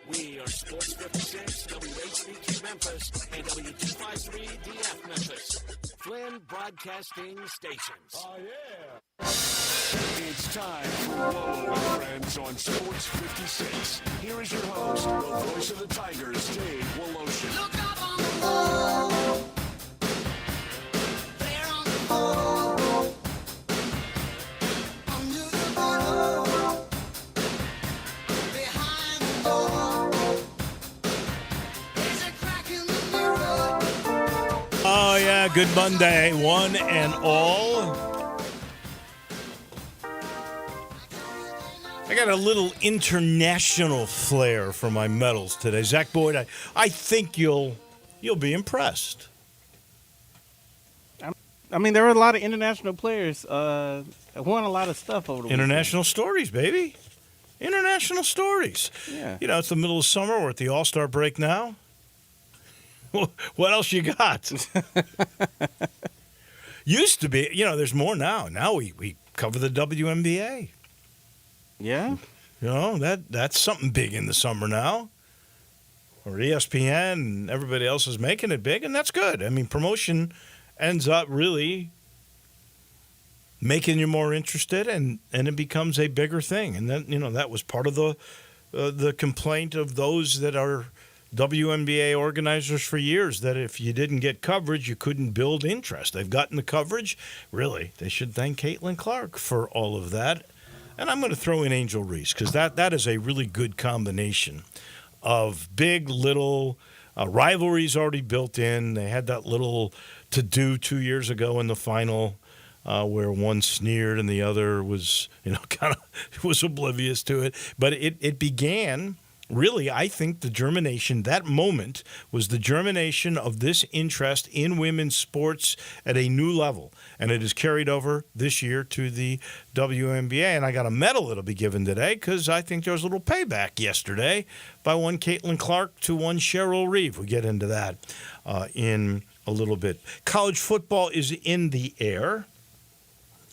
We are Sports 56, WHBQ Memphis, and W253DF Memphis. Flynn Broadcasting Stations. Oh, yeah. It's time for Wolo and Friends on Sports 56. Here is your host, the voice of the Tigers, Dave Wolo. Look up on the wall. There on the wall. Under the bottle. Behind the door. There's a crack in the mirror. Oh, yeah. Good Monday, one and all. I got a little international flair for my medals today. Zach Boyd, I think you'll be impressed. I mean, there were a lot of international players won a lot of stuff over the International stories, baby. International stories. Yeah. You know, it's the middle of summer. We're at the All-Star break now. What else you got? Used to be, there's more now. Now we cover the WNBA. Yeah. That's something big in the summer now. Or ESPN and everybody else is making it big, and that's good. I mean, promotion ends up really making you more interested, and it becomes a bigger thing. And then, that was part of the complaint of those that are WNBA organizers for years, that if you didn't get coverage, you couldn't build interest. They've gotten the coverage. Really, they should thank Caitlin Clark for all of that. And I'm going to throw in Angel Reese because that is a really good combination of big, little rivalries already built in. They had that little to-do 2 years ago in the final where one sneered and the other was, kind of was oblivious to it. But it began, really, I think the germination, that moment was the germination of this interest in women's sports at a new level. And it is carried over this year to the WNBA. And I got a medal that'll be given today because I think there was a little payback yesterday by one Caitlin Clark to one Cheryl Reeve. We'll get into that in a little bit. College football is in the air.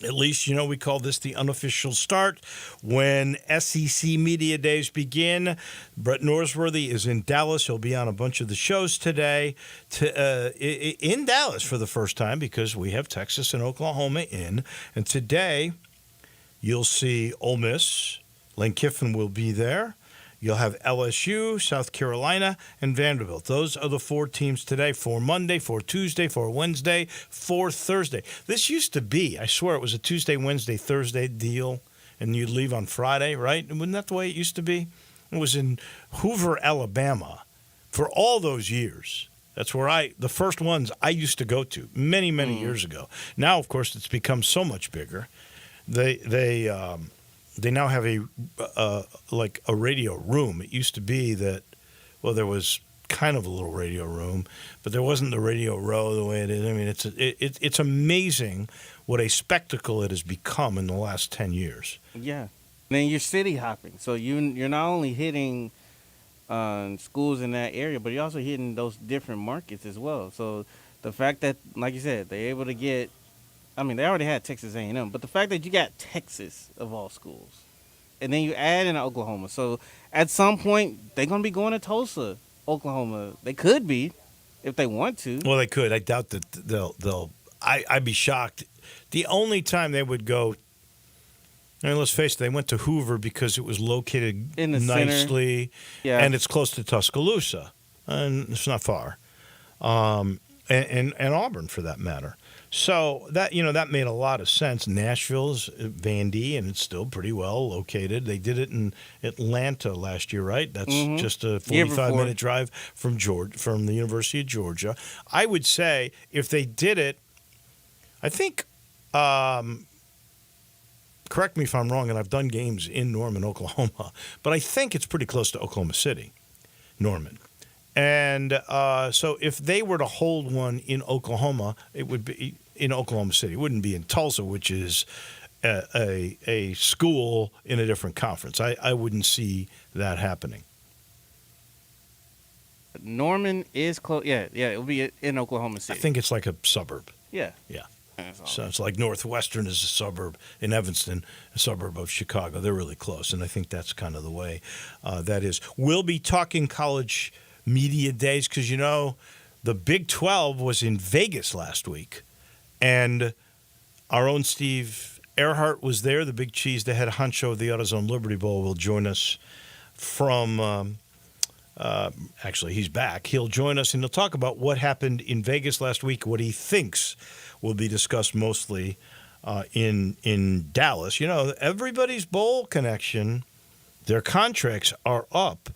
At least, we call this the unofficial start. When SEC Media Days begin, Brett Norsworthy is in Dallas. He'll be on a bunch of the shows today in Dallas for the first time because we have Texas and Oklahoma in. And today, you'll see Ole Miss. Lane Kiffin will be there. You'll have LSU, South Carolina, and Vanderbilt. Those are the four teams today for Monday, for Tuesday, for Wednesday, for Thursday. This used to be, I swear, it was a Tuesday, Wednesday, Thursday deal, and you'd leave on Friday, right? Wasn't that the way it used to be? It was in Hoover, Alabama for all those years. That's where the first ones I used to go to many, many years ago. Now, of course, it's become so much bigger. They now have a radio room. It used to be that, there was kind of a little radio room, but there wasn't the radio row the way it is. I mean, it's amazing what a spectacle it has become in the last 10 years. Yeah. Then you're city hopping. So you're not only hitting schools in that area, but you're also hitting those different markets as well. So the fact that, like you said, they're able to get, they already had Texas A&M, but the fact that you got Texas of all schools, and then you add in Oklahoma. So at some point, they're going to be going to Tulsa, Oklahoma. They could be, if they want to. Well, they could. I doubt that they'll. I'd be shocked. The only time they would go, let's face it, they went to Hoover because it was located in the nicely, yeah, and it's close to Tuscaloosa, and it's not far, and Auburn for that matter. So that made a lot of sense. Nashville's Vandy, and it's still pretty well located. They did it in Atlanta last year, right? That's just a 45-minute drive from the University of Georgia. I would say if they did it, I think, correct me if I'm wrong, and I've done games in Norman, Oklahoma, but I think it's pretty close to Oklahoma City, Norman. And so if they were to hold one in Oklahoma, it would be in Oklahoma City. It wouldn't be in Tulsa, which is a school in a different conference. I wouldn't see that happening. Norman is close. Yeah, it will be in Oklahoma City. I think it's like a suburb. Yeah. Yeah. So it's like Northwestern is a suburb in Evanston, a suburb of Chicago. They're really close, and I think that's kind of the way that is. We'll be talking college media days because, the Big 12 was in Vegas last week, and our own Steve Earhart was there. The big cheese, the head honcho of the AutoZone Liberty Bowl, will join us from actually, he's back. He'll join us, and he'll talk about what happened in Vegas last week, what he thinks will be discussed mostly in Dallas. Everybody's bowl connection, their contracts are up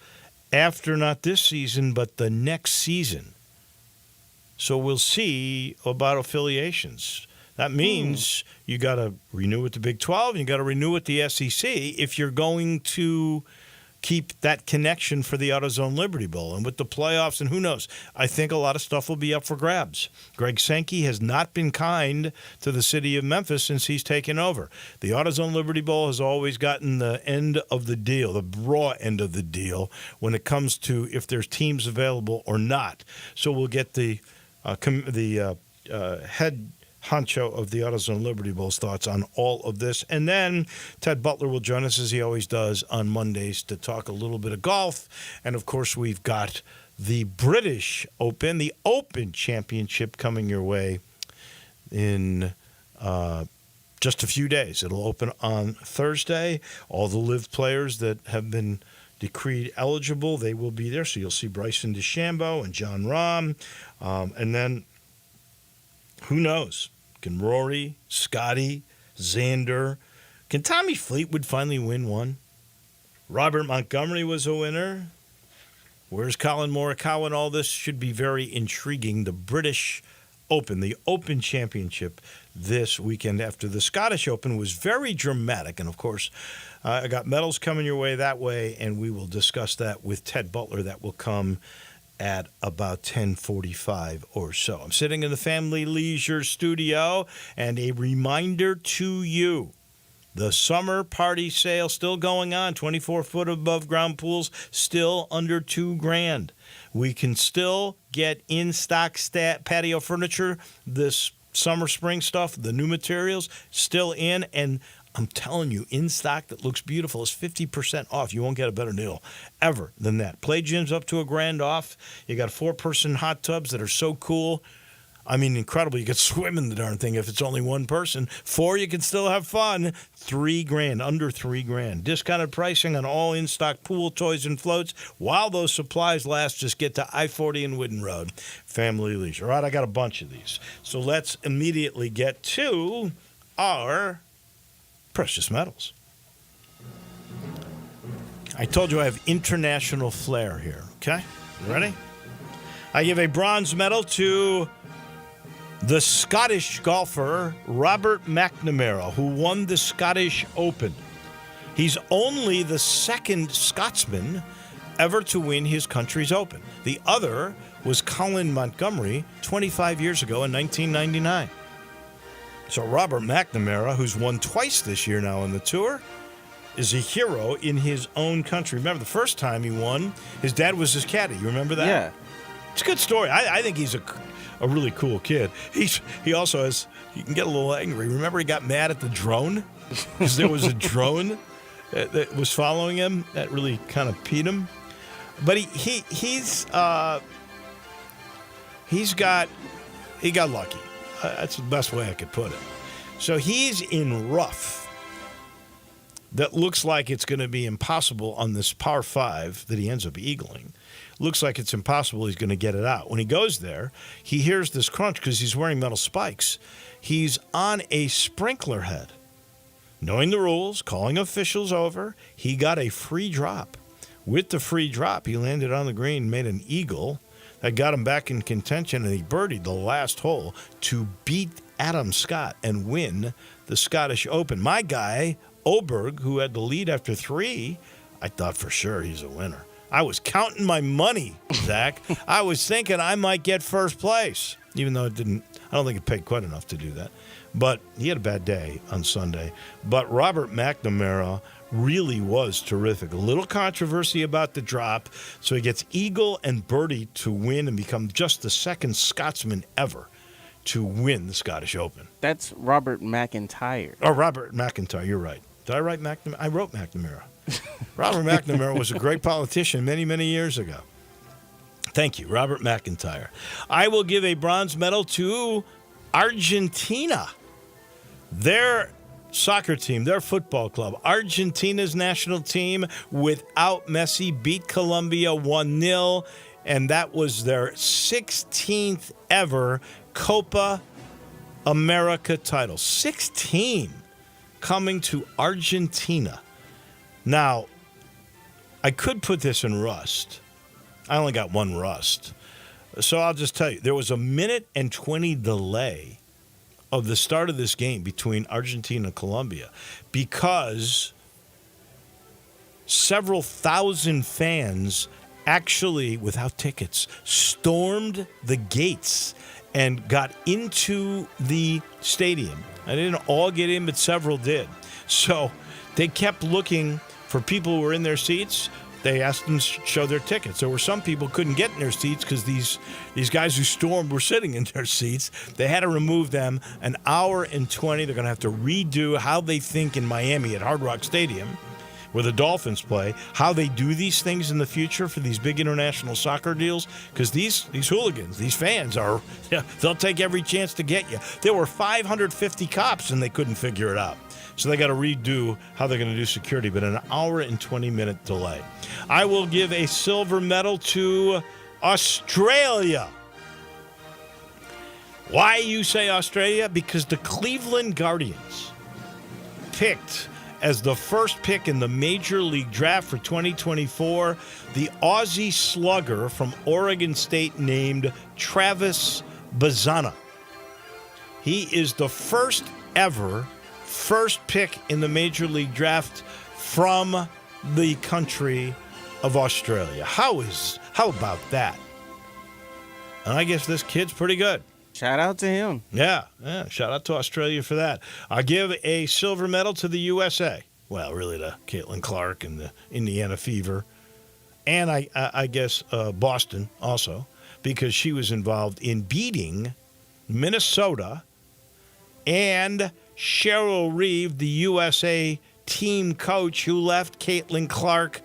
after not this season, but the next season. So we'll see about affiliations. That means you got to renew with the Big 12 and you got to renew with the SEC if you're going to keep that connection for the AutoZone Liberty Bowl. And with the playoffs and who knows, I think a lot of stuff will be up for grabs. Greg Sankey has not been kind to the city of Memphis since he's taken over. The AutoZone Liberty Bowl has always gotten the end of the deal, the raw end of the deal, when it comes to if there's teams available or not. So we'll get the head honcho of the AutoZone Liberty Bowl's thoughts on all of this. And then Ted Butler will join us, as he always does, on Mondays to talk a little bit of golf. And, of course, we've got the British Open, the Open Championship coming your way in just a few days. It'll open on Thursday. All the LIV players that have been decreed eligible, they will be there. So you'll see Bryson DeChambeau and John Rahm. And then who knows? Can Rory, Scotty, Xander, can Tommy Fleetwood finally win one? Robert Montgomery was a winner. Where's Colin Morikawa? And all this should be very intriguing. The British Open, the Open Championship this weekend after the Scottish Open was very dramatic. And, of course, I got medals coming your way that way, and we will discuss that with Ted Butler. That will come at about 10:45 or so. I'm sitting in the Family Leisure studio, and a reminder to you, the summer party sale still going on. 24-foot above ground pools still under $2,000. We can still get in-stock patio furniture, this summer, spring stuff, the new materials still in, and I'm telling you, in stock that looks beautiful is 50% off. You won't get a better deal ever than that. Play gyms up to $1,000 off. You got 4-person hot tubs that are so cool. I mean, incredible. You could swim in the darn thing if it's only one person. 4, you can still have fun. $3,000, under $3,000. Discounted pricing on all in-stock pool toys and floats. While those supplies last, just get to I-40 and Whidden Road. Family Leisure. All right, I got a bunch of these. So let's immediately get to our precious metals. I told you I have international flair here, okay? You ready? I give a bronze medal to the Scottish golfer Robert McNamara, who won the Scottish Open. He's only the second Scotsman ever to win his country's Open. The other was Colin Montgomery 25 years ago in 1999. So Robert McNamara, who's won twice this year now on the tour, is a hero in his own country. Remember, the first time he won, his dad was his caddy. You remember that? Yeah. It's a good story. I think he's a really cool kid. He also has, he can get a little angry. Remember he got mad at the drone? Because there was a drone that was following him. That really kind of peed him. But he got lucky. That's the best way I could put it. So he's in rough that looks like it's going to be impossible on this par 5 that he ends up eagling. Looks like it's impossible he's going to get it out. When he goes there, he hears this crunch because he's wearing metal spikes. He's on a sprinkler head. Knowing the rules, calling officials over, he got a free drop. With the free drop, he landed on the green, made an eagle. That got him back in contention, and he birdied the last hole to beat Adam Scott and win the Scottish Open. My guy, Oberg, who had the lead after 3, I thought for sure he's a winner. I was counting my money, Zach. I was thinking I might get first place, even though it didn't. I don't think it paid quite enough to do that. But he had a bad day on Sunday. But Robert McNamara really was terrific. A little controversy about the drop, so he gets eagle and birdie to win and become just the second Scotsman ever to win the Scottish Open. That's Robert McIntyre. Oh, Robert McIntyre, you're right. Did I write McNamara? I wrote McNamara. Robert McNamara was a great politician many, many years ago. Thank you, Robert McIntyre. I will give a bronze medal to Argentina. Their soccer team, their football club, Argentina's national team without Messi beat Colombia 1-0, and that was their 16th ever Copa America title. 16 coming to Argentina. Now, I could put this in rust. I only got one rust. So I'll just tell you, there was a 1:20 delay of the start of this game between Argentina and Colombia because several thousand fans actually, without tickets, stormed the gates and got into the stadium. I didn't all get in, but several did. So they kept looking for people who were in their seats. They asked them to show their tickets. There were some people who couldn't get in their seats because these guys who stormed were sitting in their seats. They had to remove them. 1:20. They're going to have to redo how they think in Miami at Hard Rock Stadium, where the Dolphins play, how they do these things in the future for these big international soccer deals, because these hooligans, these fans they'll take every chance to get you. There were 550 cops and they couldn't figure it out. So they got to redo how they're going to do security, but an 1:20 delay. I will give a silver medal to Australia. Why you say Australia? Because the Cleveland Guardians picked as the first pick in the Major League Draft for 2024, the Aussie slugger from Oregon State named Travis Bazzana. He is the first pick in the Major League Draft from the country of Australia. How about that? And I guess this kid's pretty good. Shout out to him. Yeah, shout out to Australia for that. I give a silver medal to the USA. Well, really to Caitlin Clark and the Indiana Fever. And I guess Boston also, because she was involved in beating Minnesota and Cheryl Reeve, the USA team coach who left Caitlin Clark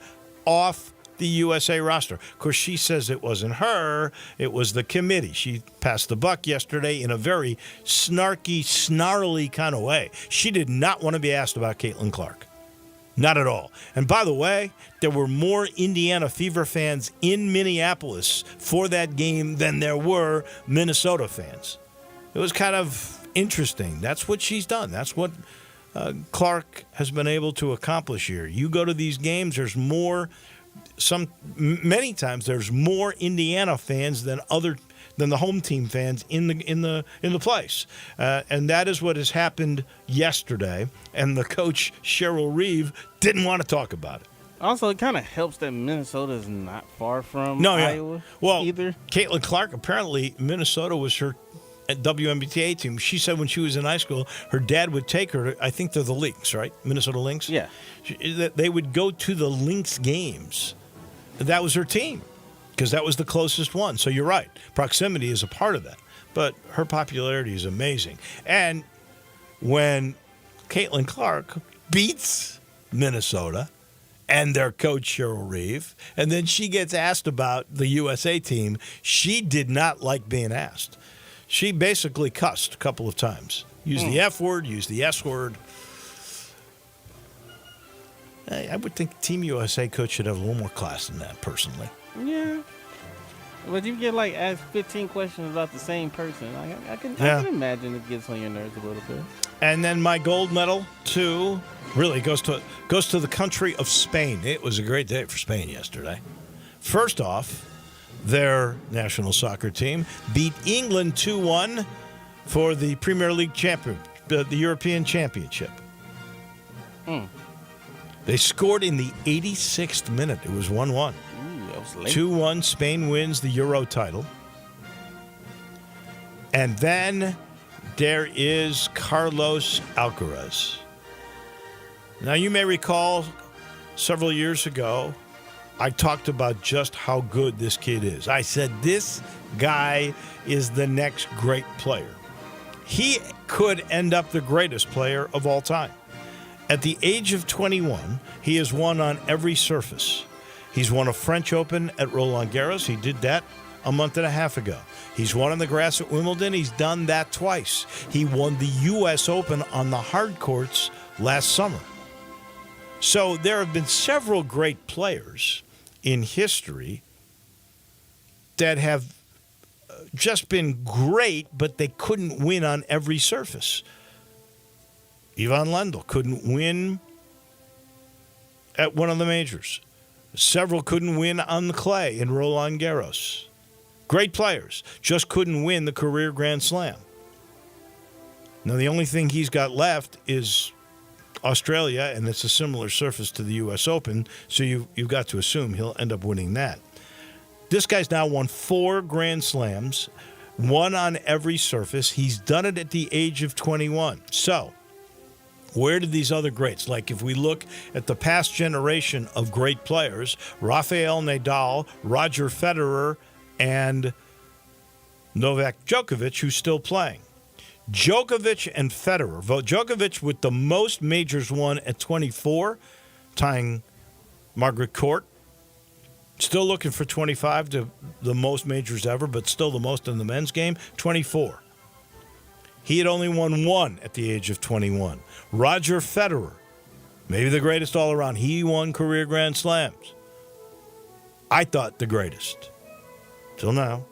off the USA roster. Of course, she says it wasn't her, it was the committee. She passed the buck yesterday in a very snarky, snarly kind of way. She did not want to be asked about Caitlin Clark. Not at all. And by the way, there were more Indiana Fever fans in Minneapolis for that game than there were Minnesota fans. It was kind of interesting. That's what she's done. That's what Clark has been able to accomplish here. You go to these games, there's many times there's more Indiana fans than the home team fans in the place, and that is what has happened yesterday. And the coach Cheryl Reeve didn't want to talk about it. Also, it kind of helps that Minnesota is not far from Iowa. Well, either. Caitlin Clark, apparently Minnesota was her WNBA team. She said when she was in high school, her dad would take her to, I think they're the Lynx, right? Minnesota Lynx? Yeah. They would go to the Lynx games. That was her team because that was the closest one. So you're right. Proximity is a part of that. But her popularity is amazing. And when Caitlin Clark beats Minnesota and their coach Cheryl Reeve, and then she gets asked about the USA team, she did not like being asked. She basically cussed a couple of times. Used the F word, used the S word. I would think Team USA coach should have a little more class than that, personally. Yeah. But you get asked 15 questions about the same person. I can imagine it gets on your nerves a little bit. And then my gold medal, too, really goes to the country of Spain. It was a great day for Spain yesterday. First off, their national soccer team beat England 2-1 for the Premier League the European Championship. They scored in the 86th minute. It was 1-1. That was late. 2-1, Spain wins the Euro title. And then there is Carlos Alcaraz. Now, you may recall several years ago, I talked about just how good this kid is. I said, this guy is the next great player. He could end up the greatest player of all time. At the age of 21, he has won on every surface. He's won a French Open at Roland Garros. He did that a month and a half ago. He's won on the grass at Wimbledon. He's done that twice. He won the U.S. Open on the hard courts last summer. So there have been several great players in history that have just been great, but they couldn't win on every surface. Ivan Lendl couldn't win at one of the majors. Several couldn't win on the clay in Roland Garros. Great players, just couldn't win the career Grand Slam. Now, the only thing he's got left is Australia, and it's a similar surface to the U.S. Open, so you've got to assume he'll end up winning that. This guy's now won 4 Grand Slams, one on every surface. He's done it at the age of 21. So, where did these other greats, like if we look at the past generation of great players, Rafael Nadal, Roger Federer, and Novak Djokovic, who's still playing. Djokovic and Federer. Djokovic with the most majors won at 24, tying Margaret Court. Still looking for 25, to the most majors ever, but still the most in the men's game, 24. He had only won 1 at the age of 21. Roger Federer, maybe the greatest all around. He won career Grand Slams. I thought the greatest. Till now.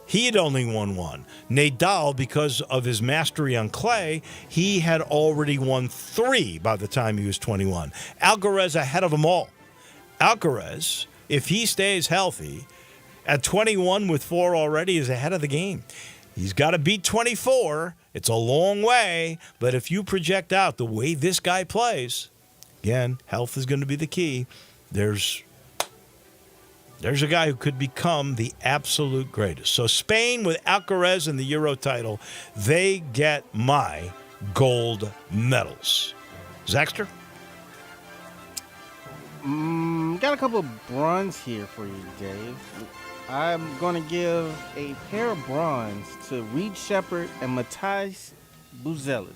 He had only won 1. Nadal, because of his mastery on clay, he had already won 3 by the time he was 21. Alcaraz ahead of them all. Alcaraz, if he stays healthy, at 21 with 4 already, is ahead of the game. He's got to beat 24. It's a long way, but if you project out the way this guy plays, again, health is going to be the key. There's a guy who could become the absolute greatest. So Spain with Alcaraz and the Euro title, they get my gold medals. Zaxter? Got a couple of bronze here for you, Dave. I'm going to give a pair of bronze to Reed Shepherd and Matthijs Buzelis.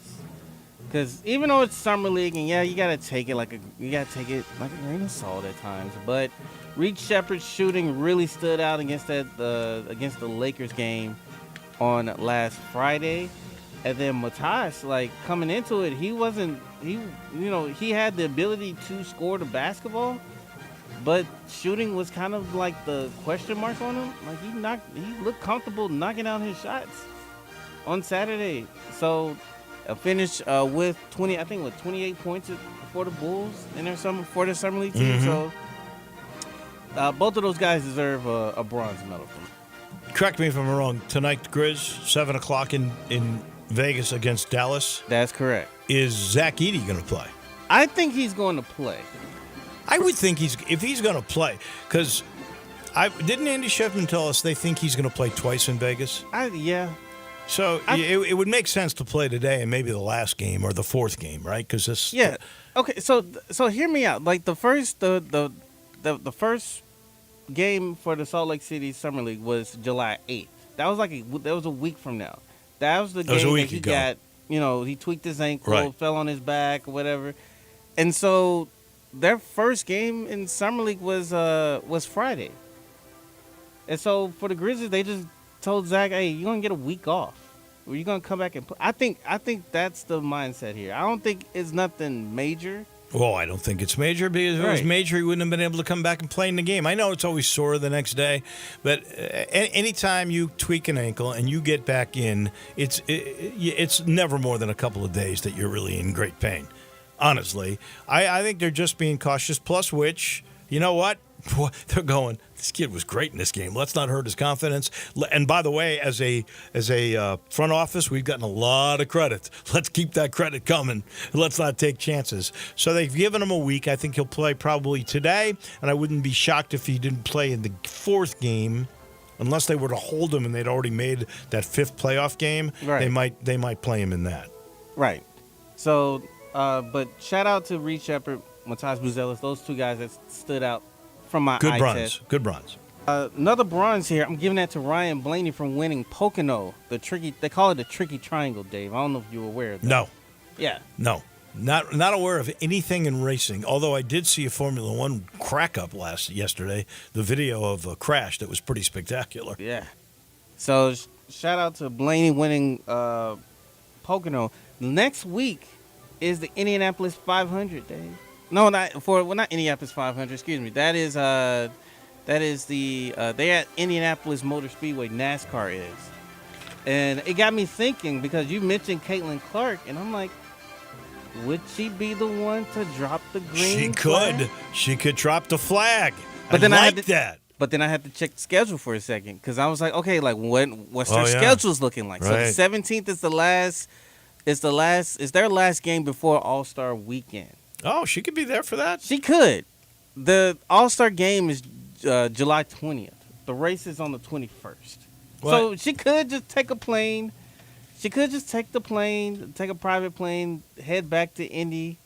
Because even though it's Summer League, and yeah, you got to take it like a grain of salt at times, but Reed Shepherd's shooting really stood out against against the Lakers game on last Friday. And then Matthijs, coming into it, he had the ability to score the basketball, but shooting was kind of like the question mark on him. He looked comfortable knocking out his shots on Saturday. So a finish with 28 points for the Bulls in their for the Summer League team. So both of those guys deserve a bronze medal from me. Correct me if I'm wrong. Tonight, Grizz, 7 o'clock in Vegas against Dallas. That's correct. Is Zach Edey going to play? I think he's going to play. I would think if he's going to play, because didn't Andy Sheffield tell us they think he's going to play twice in Vegas? Yeah. So it would make sense to play today and maybe the last game or the 4th game, right? Because this. Yeah. Okay. So hear me out. Like the first game for the Salt Lake City Summer League was July 8th. That was a week from now. That was the game that he got. He tweaked his ankle, right, fell on his back, or whatever. And so their first game in Summer League was Friday. And so for the Grizzlies, they just told Zach, "Hey, you're gonna get a week off. Or you're gonna come back and play." I think that's the mindset here. I don't think it's nothing major. Well, I don't think it's major, because if it was major, he wouldn't have been able to come back and play in the game. I know it's always sore the next day, but anytime you tweak an ankle and you get back in, it's never more than a couple of days that you're really in great pain. Honestly, I think they're just being cautious. Plus, which, you know what? They're going, this kid was great in this game. Let's not hurt his confidence. And by the way, as a front office, we've gotten a lot of credit. Let's keep that credit coming. Let's not take chances. So they've given him a week. I think he'll play probably today, and I wouldn't be shocked if he didn't play in the 4th game, unless they were to hold him and they'd already made that 5th playoff game. Right. They might play him in that. Right. So, but shout out to Reed Shepherd, Matthijs Buzelis, those two guys that stood out from my eye test. Good bronze. Another bronze here. I'm giving that to Ryan Blaney from winning Pocono. They call it the tricky triangle, Dave. I don't know if you're aware of that. No. Yeah. No. Not aware of anything in racing, although I did see a Formula One crack-up yesterday, the video of a crash that was pretty spectacular. Yeah. So shout out to Blaney winning Pocono. Next week is the Indianapolis 500, Dave. No, not Indianapolis 500. Excuse me. That is the they at Indianapolis Motor Speedway NASCAR is, and it got me thinking because you mentioned Caitlin Clark, and I'm like, would she be the one to drop the green? She could drop the flag. But then that. But then I had to check the schedule for a second because I was like, okay, like what's their schedules looking like? Right. So the 17th is the last. It's their last game before All-Star Weekend. Oh, she could be there for that. She could. The All-Star game is July 20th. The race is on the 21st. What? So she could just take a plane. She could just take the plane, take a private plane, head back to Indy,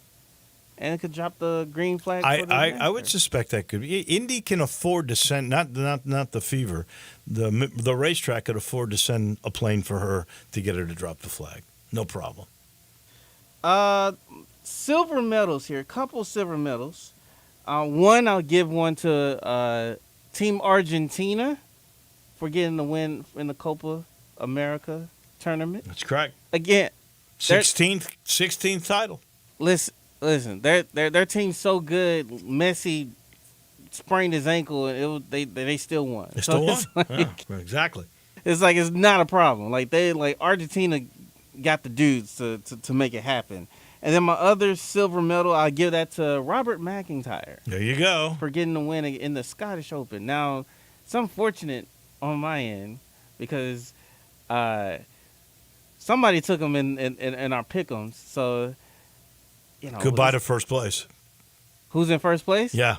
and it could drop the green flag. I would suspect that could be. Indy can afford to send not the Fever, the racetrack could afford to send a plane for her to get her to drop the flag. No problem. Silver medals here. A couple silver medals. One, I'll give one to Team Argentina for getting the win in the Copa America tournament. That's correct. Again, 16th title. Listen. Their team's so good. Messi sprained his ankle, and they still won. They still won. Like, Exactly. It's like it's not a problem. Like Argentina got the dudes to make it happen. And then my other silver medal, I'll give that to Robert McIntyre. There you go. For getting the win in the Scottish Open. Now, it's unfortunate on my end because somebody took him in our pick'ems. So, Goodbye to first place. Who's in first place? Yeah.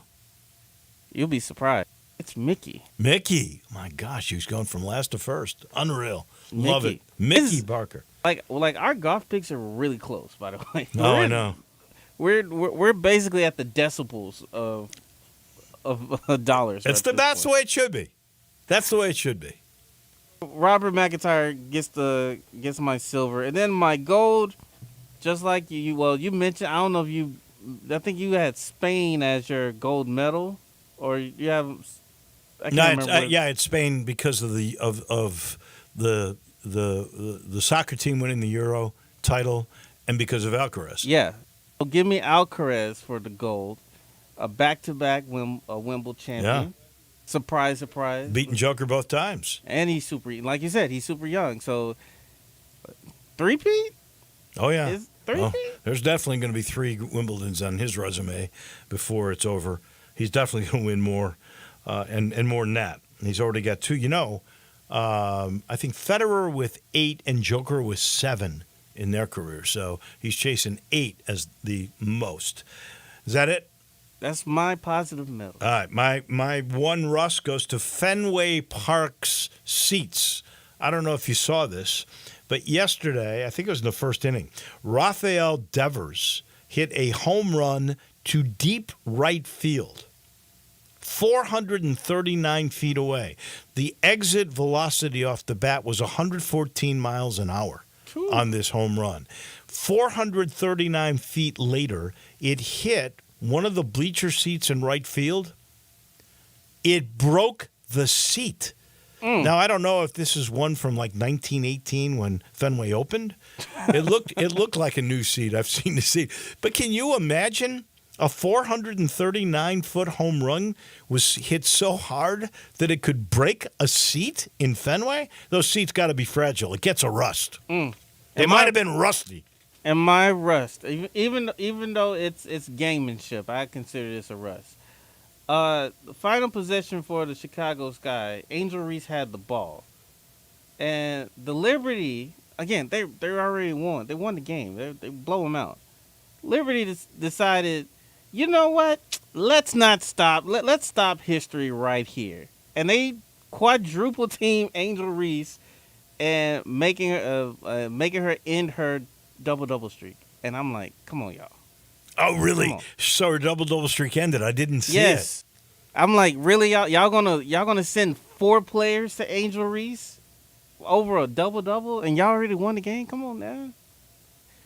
You'll be surprised. It's Mickey. Mickey. My gosh, he's going from last to first. Unreal. Mickey. Love it. Mickey Barker. Like our golf picks are really close, by the way. Oh, I know. We're basically at the decibels of dollars. That's the way it should be. That's the way it should be. Robert McIntyre gets my silver, and then my gold. Just like you mentioned. I don't know if I think you had Spain as your gold medal, or you have. I can't remember. It's Spain because of the soccer team winning the Euro title, and because of Alcaraz. Yeah. So give me Alcaraz for the gold. A back-to-back Wimbledon champion. Yeah. Surprise. Beating Joker both times. And he's like you said, he's super young. So, three-peat? Oh, yeah. Is three-peat? There's definitely going to be 3 Wimbledons on his resume before it's over. He's definitely going to win more and more than that. And he's already got 2. I think Federer with 8 and Joker with 7 in their career. So he's chasing 8 as the most. Is that it? That's my positive medal. All right. My one Russ goes to Fenway Park's seats. I don't know if you saw this, but yesterday, I think it was in the first inning, Rafael Devers hit a home run to deep right field. 439 feet away. The exit velocity off the bat was 114 miles an hour on this home run. 439 feet later, it hit one of the bleacher seats in right field. It broke the seat. Now, I don't know if this is one from like 1918 when Fenway opened. It looked like a new seat. I've seen the seat. But can you imagine? A 439-foot home run was hit so hard that it could break a seat in Fenway? Those seats got to be fragile. It gets a rust. It might have been rusty. And my rust, even though it's gamemanship, I consider this a rust. The final possession for the Chicago Sky, Angel Reese had the ball. And the Liberty, again, they already won. They won the game. They blow them out. Liberty decided, you know what? Let's not stop. Let's stop history right here. And they quadruple team Angel Reese and making her end her double streak. And I'm like, come on, y'all. Oh, really? So her double streak ended. I didn't see it. Yes. I'm like, really, y'all gonna send 4 players to Angel Reese over a double, and y'all already won the game? Come on now.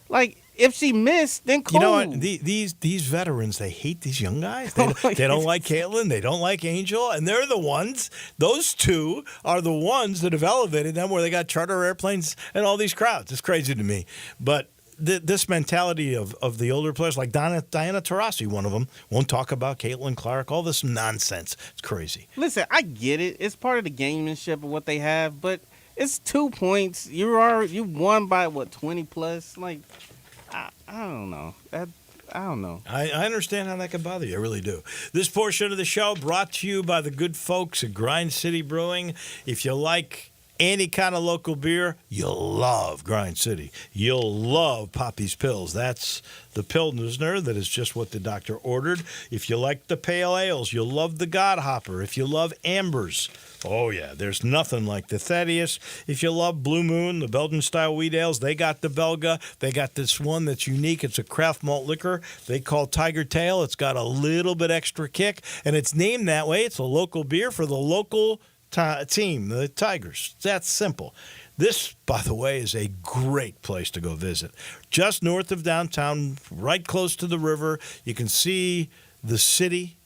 Like, if she missed, then cool. You know what? These veterans, they hate these young guys. They don't like Caitlin. They don't like Angel. And they're the ones, those two are the ones that have elevated them where they got charter airplanes and all these crowds. It's crazy to me. But this mentality of the older players, like Diana Taurasi, one of them, won't talk about Caitlin Clark, all this nonsense. It's crazy. Listen, I get it. It's part of the gamemanship of what they have, but it's 2 points. You won by, 20 plus? Like, I don't know. I don't know. I understand how that can bother you. I really do. This portion of the show brought to you by the good folks at Grind City Brewing. If you like any kind of local beer, you'll love Grind City. You'll love Poppy's Pills. That's the Pilsner that is just what the doctor ordered. If you like the pale ales, you'll love the Godhopper. If you love ambers, oh yeah, there's nothing like the Thaddeus. If you love Blue Moon, the Belgian-style wheat ales, they got the Belga. They got this one that's unique. It's a craft malt liquor they call Tiger Tail. It's got a little bit extra kick, and it's named that way. It's a local beer for the local team, the Tigers. That's simple. This, by the way, is a great place to go visit. Just north of downtown, right close to the river. You can see the city.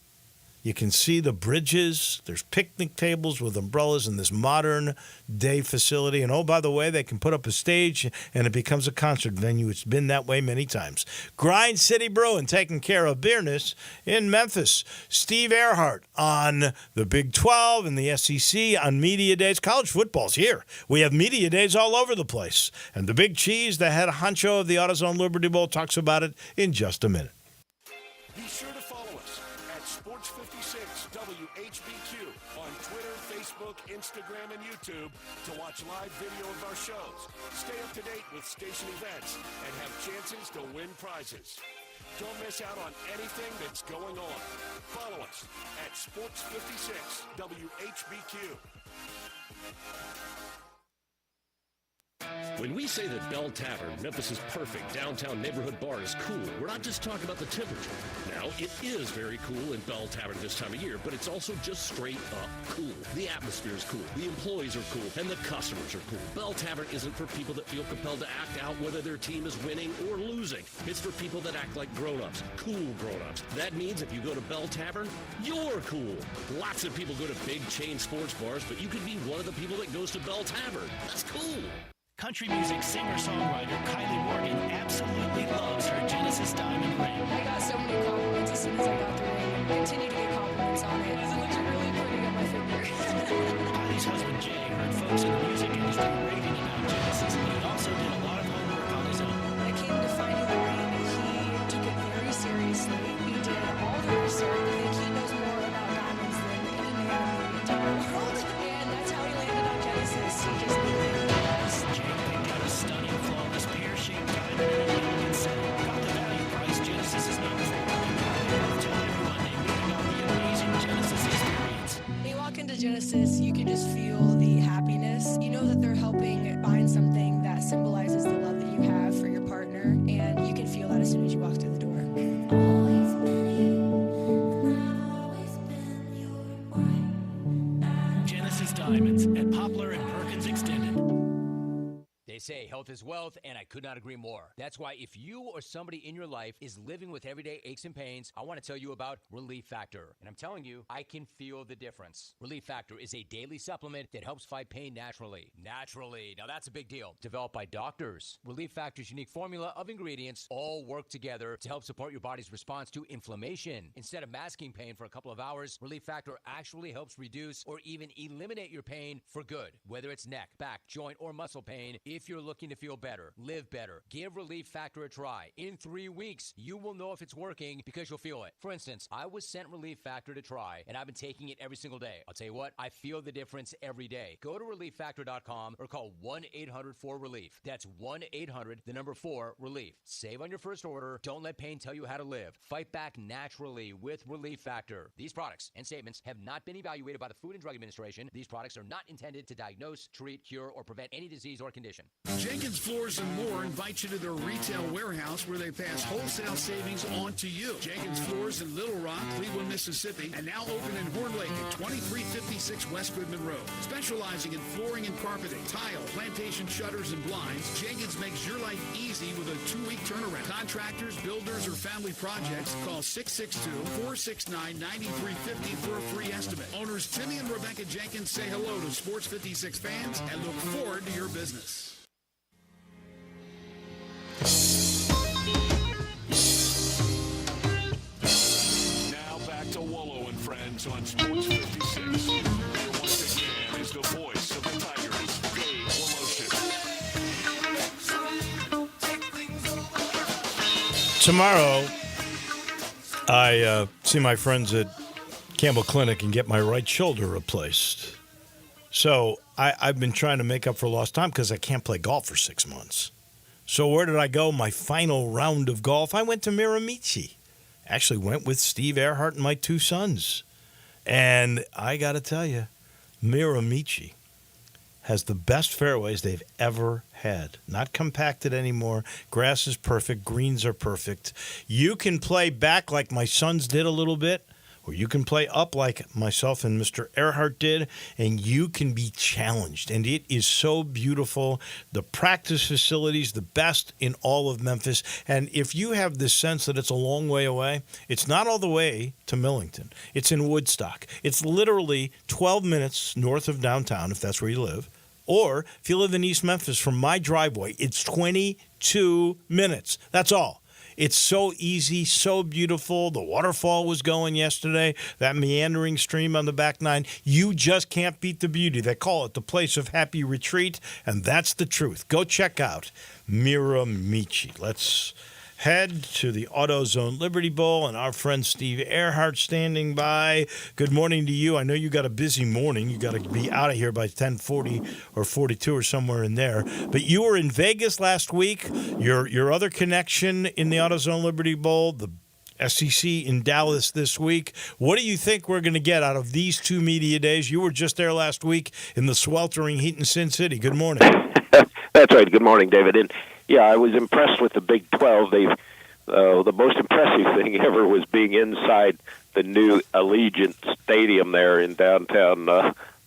You can see the bridges. There's picnic tables with umbrellas in this modern day facility. And, oh, by the way, they can put up a stage and it becomes a concert venue. It's been that way many times. Grind City Brewing, taking care of beerness in Memphis. Steve Earhart on the Big 12 and the SEC on media days. College football's here. We have media days all over the place. And the Big Cheese, the head honcho of the AutoZone Liberty Bowl, talks about it in just a minute. Be sure to follow us at Sports 56 WHBQ on Twitter, Facebook, Instagram, and YouTube to watch live video of our shows. Stay up to date with station events and have chances to win prizes. Don't miss out on anything that's going on. Follow us at Sports 56 WHBQ. When we say that Bell Tavern, Memphis' perfect downtown neighborhood bar, is cool, we're not just talking about the temperature. Now, it is very cool in Bell Tavern this time of year, but it's also just straight up cool. The atmosphere is cool, the employees are cool, and the customers are cool. Bell Tavern isn't for people that feel compelled to act out whether their team is winning or losing. It's for people that act like grown-ups, cool grown-ups. That means if you go to Bell Tavern, you're cool. Lots of people go to big chain sports bars, but you could be one of the people that goes to Bell Tavern. That's cool. Country music singer-songwriter Kylie Morgan absolutely loves her Genesis Diamond ring. I got so many compliments as soon as I got the ring, and continue to get compliments on it. It looks really pretty on my finger. Kylie's husband Jay heard folks in the music industry raving about Genesis, but he also did a lot of homework on his own. When it came to finding the ring, he took it very seriously. He did all the research. I think he knows more about diamonds than any man in the entire world, and that's how he landed on Genesis. He just knew it. Jay picked out a stunning, flawless, pear-shaped diamond in an elegant setting. Got the value price Genesis is known for. Tell everyone they moving on the amazing Genesis experience. When you walk into Genesis, you can just feel the happiness. You know that they're helping find something that symbolizes the love that you have for your partner, and you can feel that as soon as you walk through the door. Genesis Diamonds at Poplar and Perkins Extended. They say health is wealth, and I could not agree more. That's why if you or somebody in your life is living with everyday aches and pains, I want to tell you about Relief Factor. And I'm telling you, I can feel the difference. Relief Factor is a daily supplement that helps fight pain naturally. Naturally. Now that's a big deal. Developed by doctors. Relief Factor's unique formula of ingredients all work together to help support your body's response to inflammation. Instead of masking pain for a couple of hours, Relief Factor actually helps reduce or even eliminate your pain for good. Whether it's neck, back, joint, or muscle pain, if you're looking to feel better, live better, give Relief Factor a try. In 3 weeks, you will know if it's working because you'll feel it. For instance, I was sent Relief Factor to try, and I've been taking it every single day. I'll tell you what, I feel the difference every day. Go to ReliefFactor.com or call 1-800-4RELIEF. That's 1-800-4-RELIEF. Save on your first order. Don't let pain tell you how to live. Fight back naturally with Relief Factor. These products and statements have not been evaluated by the Food and Drug Administration. These products are not intended to diagnose, treat, cure, or prevent any disease or condition. Jenkins Floors and More invites you to their retail warehouse where they pass wholesale savings on to you. Jenkins Floors in Little Rock, Cleveland, Mississippi, and now open in Horn Lake at 2356 West Goodman Road. Specializing in flooring and carpeting, tile, plantation shutters, and blinds, Jenkins makes your life easy with a 2-week turnaround. Contractors, builders, or family projects, call 662-469-9350 for a free estimate. Owners Timmy and Rebecca Jenkins say hello to Sports 56 fans and look forward to your business. Now back to Wolo and Friends on Sports 56. Here once again is the voice of the Tigers, Dave Woloship. Tomorrow, I see my friends at Campbell Clinic and get my right shoulder replaced. So I've been trying to make up for lost time because I can't play golf for 6 months. So where did I go? My final round of golf, I went to Miramichi. Actually went with Steve Earhart and my 2 sons. And I got to tell you, Miramichi has the best fairways they've ever had. Not compacted anymore. Grass is perfect. Greens are perfect. You can play back like my sons did a little bit, or you can play up like myself and Mr. Earhart did, and you can be challenged. And it is so beautiful. The practice facilities, the best in all of Memphis. And if you have this sense that it's a long way away, it's not all the way to Millington. It's in Woodstock. It's literally 12 minutes north of downtown, if that's where you live. Or if you live in East Memphis, from my driveway, it's 22 minutes. That's all. It's so easy, so beautiful. The waterfall was going yesterday, that meandering stream on the back nine. You just can't beat the beauty. They call it the place of happy retreat, and that's the truth. Go check out Miramichi. Let's head to the AutoZone Liberty Bowl, and our friend Steve Earhart standing by. Good morning to you. I know you got a busy morning. You got to be out of here by 10:40 or 42 or somewhere in there. But you were in Vegas last week. Your other connection in the AutoZone Liberty Bowl, the SEC in Dallas this week. What do you think we're going to get out of these 2 media days? You were just there last week in the sweltering heat in Sin City. Good morning. That's right. Good morning, David. And yeah, I was impressed with the Big 12. The most impressive thing ever was being inside the new Allegiant Stadium there in downtown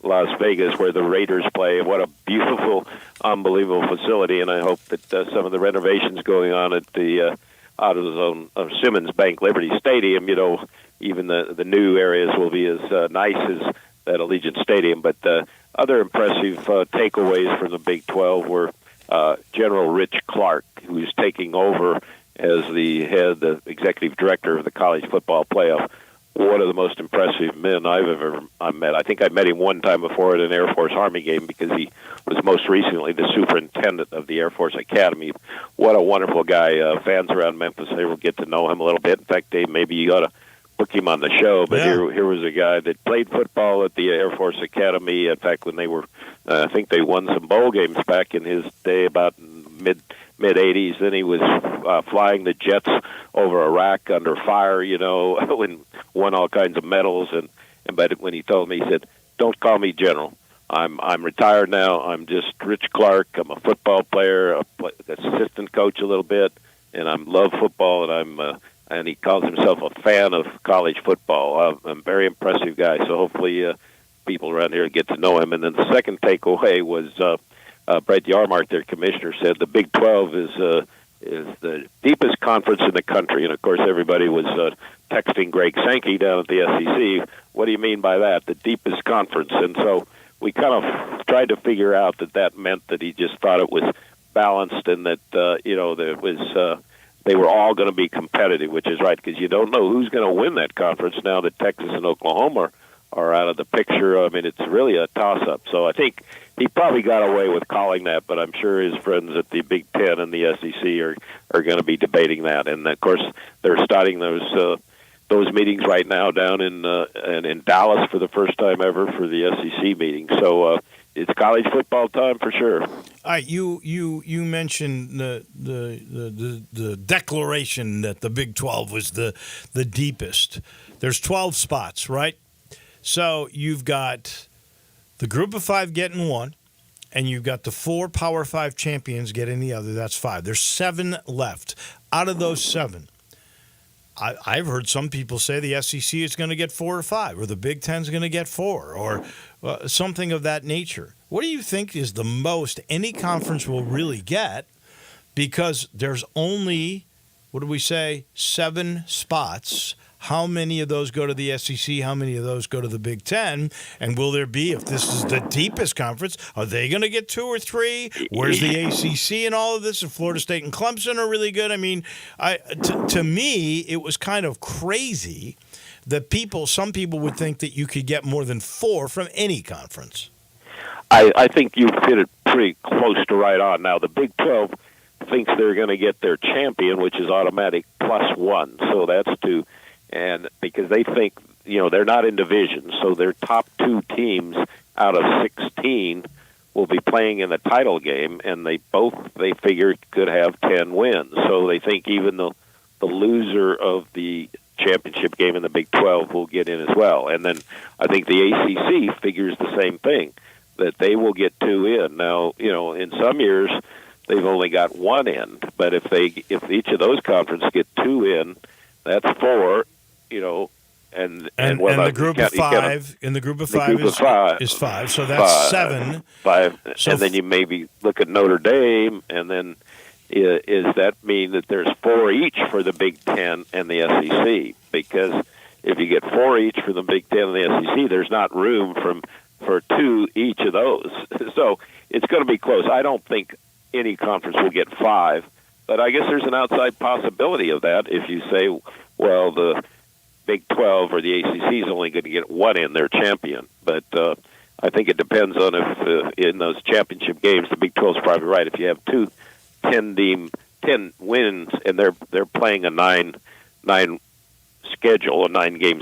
Las Vegas, where the Raiders play. What a beautiful, unbelievable facility! And I hope that some of the renovations going on at the AutoZone of Simmons Bank Liberty Stadium, even the new areas will be as nice as that Allegiant Stadium. But other impressive takeaways from the Big 12 were General Rich Clark, who's taking over as the executive director of the college football playoff. One of the most impressive men I've ever met. I think I met him one time before at an Air Force Army game because he was most recently the superintendent of the Air Force Academy. What a wonderful guy. Fans around Memphis, they will get to know him a little bit. In fact, Dave, maybe you ought to book him on the show. But here was a guy that played football at the Air Force Academy. In fact, when they were, I think they won some bowl games back in his day, about mid-'80s. Then he was flying the jets over Iraq under fire, and won all kinds of medals. But when he told me, he said, "Don't call me General. I'm retired now. I'm just Rich Clark. I'm a football player, assistant coach a little bit, and I love football, and he calls himself a fan of college football. I'm a very impressive guy, so hopefully people around here get to know him." And then the second takeaway was Brett Yarmark, their commissioner, said the Big 12 is the deepest conference in the country. And, of course, everybody was texting Greg Sankey down at the SEC. What do you mean by that, the deepest conference? And so we kind of tried to figure out that meant that he just thought it was balanced and that, there was they were all going to be competitive, which is right, because you don't know who's going to win that conference now that Texas and Oklahoma are out of the picture. I mean, it's really a toss-up. So I think he probably got away with calling that, but I'm sure his friends at the Big Ten and the SEC are going to be debating that. And, of course, they're starting those meetings right now down in Dallas for the first time ever for the SEC meeting. So it's college football time for sure. All right, you mentioned the declaration that the Big 12 was the deepest. There's 12 spots, right? So you've got the group of 5 getting 1, and you've got the 4 Power 5 champions getting the other. That's 5. There's 7 left. Out of those 7, I've heard some people say the SEC is going to get 4 or 5, or the Big Ten is going to get 4, or something of that nature. What do you think is the most any conference will really get? Because there's only, 7 spots. How many of those go to the SEC? How many of those go to the Big Ten? And will there be, if this is the deepest conference, are they going to get 2 or 3? Where's the ACC in all of this? And Florida State and Clemson are really good. I mean, to me, it was kind of crazy that some people would think that you could get more than 4 from any conference. I think you've hit it pretty close to right on. Now, the Big 12 thinks they're going to get their champion, which is automatic, plus 1. So that's 2. And because they think, they're not in divisions, so their top 2 teams out of 16 will be playing in the title game, and they figure could have 10 wins. So they think even the loser of the championship game in the Big 12 will get in as well. And then I think the ACC figures the same thing, that they will get 2 in. Now, in some years they've only got 1 in, but if each of those conferences get 2 in, that's 4. And the group of 5 is 5, so that's 7. 5, so and then you maybe look at Notre Dame, and then is that mean that there's 4 each for the Big Ten and the SEC? Because if you get 4 each for the Big Ten and the SEC, there's not room for 2 each of those. So it's going to be close. I don't think any conference will get 5, but I guess there's an outside possibility of that if you say, well, the Big 12 or the ACC is only going to get 1 in, their champion. But I think it depends on if in those championship games, the Big 12 is probably right. If you have 2 10 wins, and they're playing a 9-game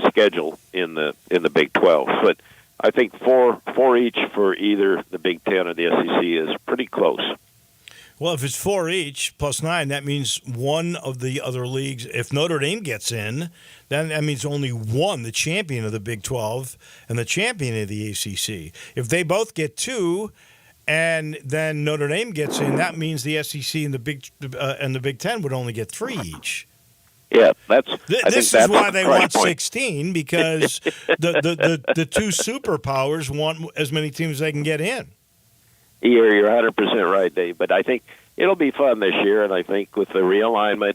schedule in the Big 12. But I think 4 each for either the Big 10 or the SEC is pretty close. Well, if it's 4 each plus 9, that means one of the other leagues. If Notre Dame gets in, then that means only one, the champion of the Big 12 and the champion of the ACC. If they both get 2, and then Notre Dame gets in, that means the SEC and the Big 10 would only get 3 each. Yeah, this is why they want 16, because the 2 superpowers want as many teams as they can get in. You're 100% right, Dave. But I think it'll be fun this year, and I think with the realignment,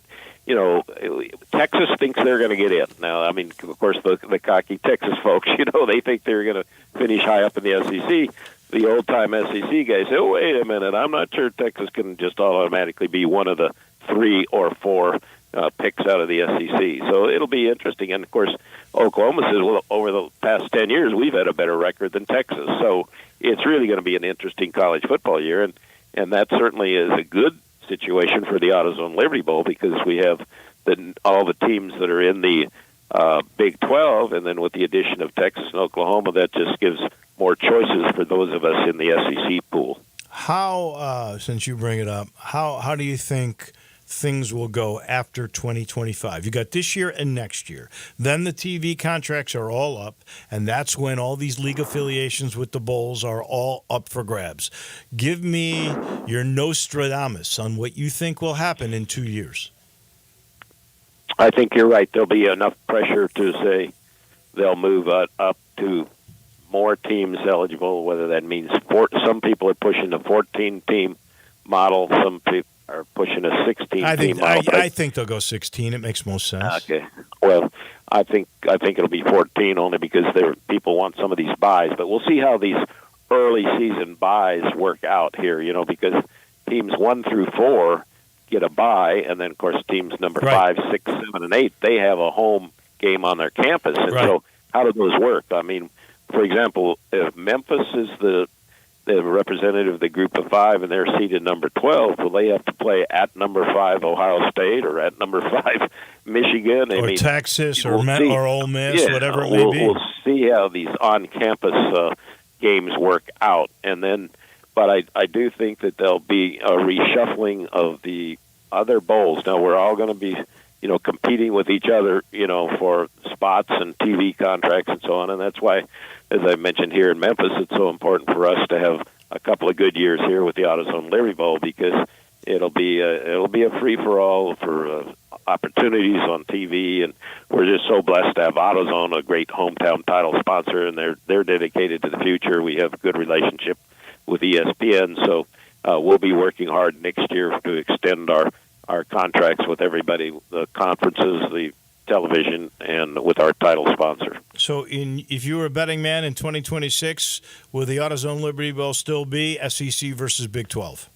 Texas thinks they're going to get in. Now, I mean, of course, the cocky Texas folks, they think they're going to finish high up in the SEC. The old-time SEC guys say, oh, wait a minute, I'm not sure Texas can just automatically be one of the 3 or 4 picks out of the SEC. So it'll be interesting. And, of course, Oklahoma says, well, over the past 10 years, we've had a better record than Texas. So it's really going to be an interesting college football year. And that certainly is a good situation for the AutoZone Liberty Bowl, because we have all the teams that are in the Big 12, and then with the addition of Texas and Oklahoma, that just gives more choices for those of us in the SEC pool. How, since you bring it up, how do you think things will go after 2025? You got this year and next year. Then the TV contracts are all up, and that's when all these league affiliations with the bowls are all up for grabs. Give me your Nostradamus on what you think will happen in 2 years. I think you're right. There'll be enough pressure to say they'll move up to more teams eligible, whether that means some people are pushing the 14-team model, some people are pushing a 16-team model. I think they'll go 16. It makes most sense. Okay. Well, I think it'll be 14 only because people want some of these buys. But we'll see how these early season buys work out here, because teams 1 through 4 get a bye, and then, of course, teams number 5, 6, 7, and 8, they have a home game on their campus. And so how do those work? I mean, for example, if Memphis is the representative of the group of 5 and they're seeded number 12, will they have to play at number 5 Ohio State or at number 5 Michigan? Or Texas or Ole Miss, whatever it may be. We'll see how these on-campus games work out. And then, but I do think that there'll be a reshuffling of the other bowls. Now, we're all going to be competing with each other, for spots and TV contracts and so on. And that's why, as I mentioned here in Memphis, it's so important for us to have a couple of good years here with the AutoZone Liberty Bowl, because it'll be a free for all for opportunities on TV, and we're just so blessed to have AutoZone, a great hometown title sponsor, and they're dedicated to the future. We have a good relationship with ESPN, so we'll be working hard next year to extend our contracts with everybody, the conferences, the television, and with our title sponsor. So if you were a betting man in 2026, will the AutoZone Liberty Bowl still be SEC versus Big 12?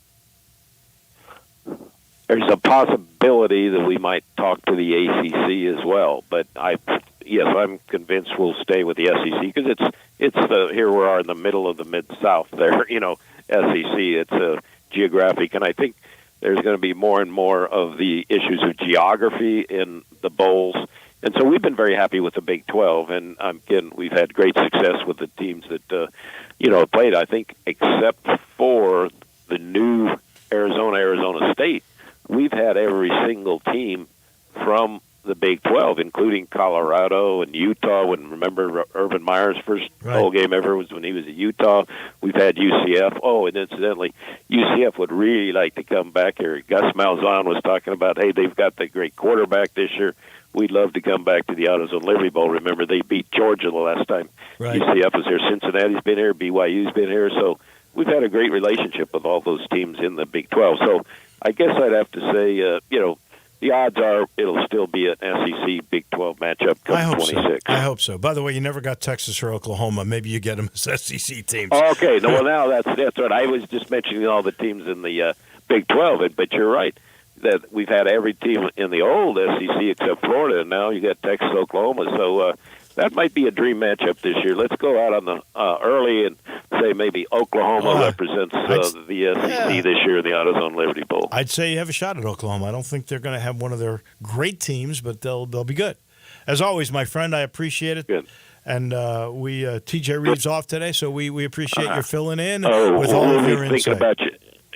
There's a possibility that we might talk to the ACC as well, but I'm convinced we'll stay with the SEC, because it's here we are in the middle of the Mid-South there, SEC. It's geographic, and I think there's going to be more and more of the issues of geography in the bowls. And so we've been very happy with the Big 12, and again, we've had great success with the teams that played. I think except for the new Arizona State, we've had every single team from the Big 12, including Colorado and Utah. Remember Urban Meyer's first bowl game ever was when he was at Utah. We've had UCF. Oh, and incidentally, UCF would really like to come back here. Gus Malzahn was talking about, hey, they've got the great quarterback this year. We'd love to come back to the AutoZone Liberty Bowl. Remember, they beat Georgia the last time. Right. UCF was here. Cincinnati's been here. BYU's been here. So we've had a great relationship with all those teams in the Big 12. So I guess I'd have to say, the odds are it'll still be an SEC Big 12 matchup come 26. I hope so. By the way, you never got Texas or Oklahoma. Maybe you get them as SEC teams. Oh, okay. No, well, now that's right. I was just mentioning all the teams in the Big 12, but you're right that we've had every team in the old SEC except Florida, and now you got Texas, Oklahoma. So that might be a dream matchup this year. Let's go out on the early and say maybe Oklahoma represents the SEC this year in the AutoZone Liberty Bowl. I'd say you have a shot at Oklahoma. I don't think they're going to have one of their great teams, but they'll be good. As always, my friend, I appreciate it. Good. And TJ Reed's off today, so we appreciate your filling in with all of your insight. Think about you.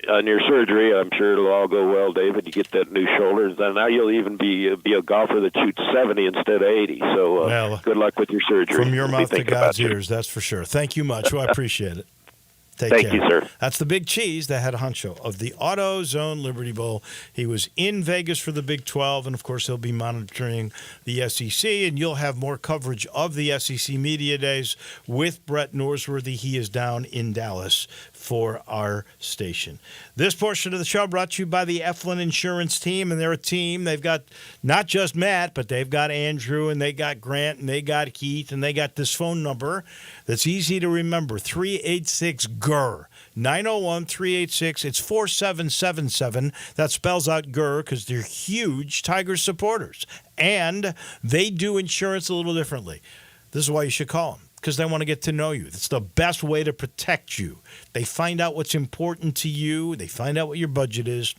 On your surgery, I'm sure it'll all go well, David. You get that new shoulder, and now you'll even be a golfer that shoots 70 instead of 80. So good luck with your surgery. From your mouth to God's ears, that's for sure. Thank you much. Well, I appreciate it. Thank you, sir. That's the Big Cheese, the head honcho of the AutoZone Liberty Bowl. He was in Vegas for the Big 12, and, of course, he'll be monitoring the SEC, and you'll have more coverage of the SEC Media Days with Brett Norsworthy. He is down in Dallas for our station. This portion of the show brought to you by the Eflin Insurance Team, and they're a team. They've got not just Matt, but they've got Andrew, and they got Grant, and they got Keith, and they got this phone number that's easy to remember, 386-GUR, 901-386. It's 4777. That spells out GUR because they're huge Tigers supporters, and they do insurance a little differently. This is why you should call them, because they want to get to know you. It's the best way to protect you. They find out what's important to you. They find out what your budget is.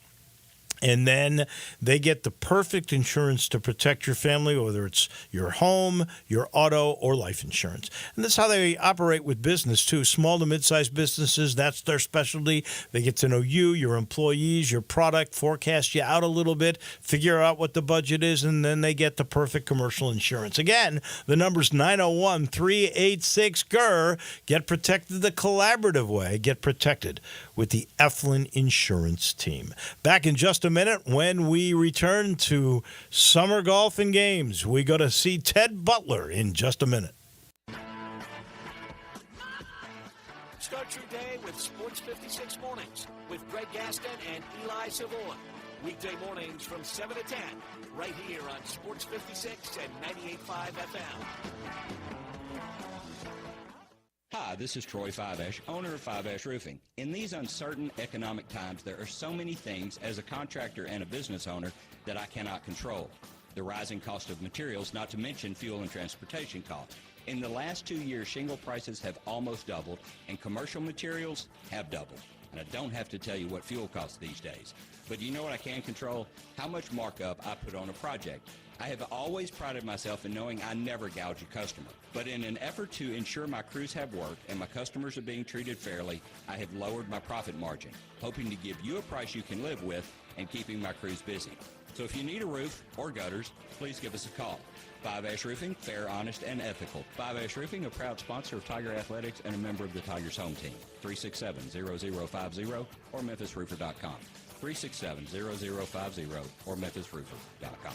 And then they get the perfect insurance to protect your family, whether it's your home, your auto, or life insurance. And that's how they operate with business, too. Small to mid-sized businesses, that's their specialty. They get to know you, your employees, your product, forecast you out a little bit, figure out what the budget is, and then they get the perfect commercial insurance. Again, the number's 901-386-GUR. Get protected the collaborative way. Get protected with the Eflin Insurance Team. Back in just a minute when we return to summer golf and games. We go to see Ted Butler in just a minute. Start your day with Sports 56 Mornings with Greg Gaston and Eli Savoy. Weekday mornings from 7 to 10, right here on Sports 56 and 98.5 FM. Hi, this is Troy Fiveash, owner of Fiveash Roofing. In these uncertain economic times, there are so many things as a contractor and a business owner that I cannot control. The rising cost of materials, not to mention fuel and transportation costs. In the last 2 years, shingle prices have almost doubled, and commercial materials have doubled. And I don't have to tell you what fuel costs these days. But you know what I can control? How much markup I put on a project. I have always prided myself in knowing I never gouge a customer. But in an effort to ensure my crews have work and my customers are being treated fairly, I have lowered my profit margin, hoping to give you a price you can live with and keeping my crews busy. So if you need a roof or gutters, please give us a call. 5 Roofing, fair, honest, and ethical. 5 Roofing, a proud sponsor of Tiger Athletics and a member of the Tigers home team. 367-0050 or memphisroofer.com. 367-0050 or memphisroofer.com.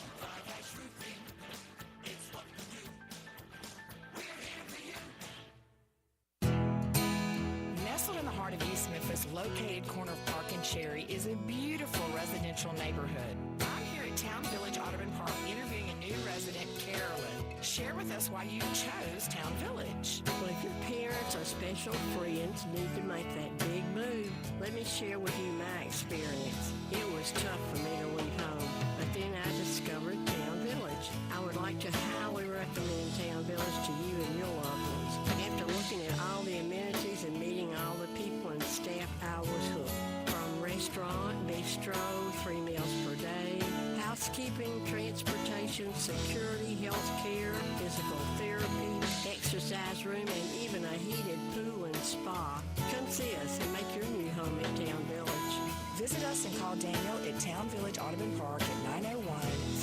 Nestled in the heart of East Memphis, located corner of Park and Cherry, is a beautiful residential neighborhood. I'm here at Town Village Audubon Park interviewing a new resident, Carolyn. Share with us why you chose Town Village. Well, if your parents or special friends need to make that big move, let me share with you my experience. It was tough for me to leave home, but then I discovered Town Village. I would like to highly recommend Town Village to you and your loved ones. After looking at all the amenities and meeting all the people and staff, I was hooked. From restaurant, bistro, 3 meals per day, housekeeping, transportation, security, health care, physical therapy, exercise room, and even a heated pool and spa. Come see us and make your new home in Town Village. Visit us and call Daniel at Town Village Audubon Park at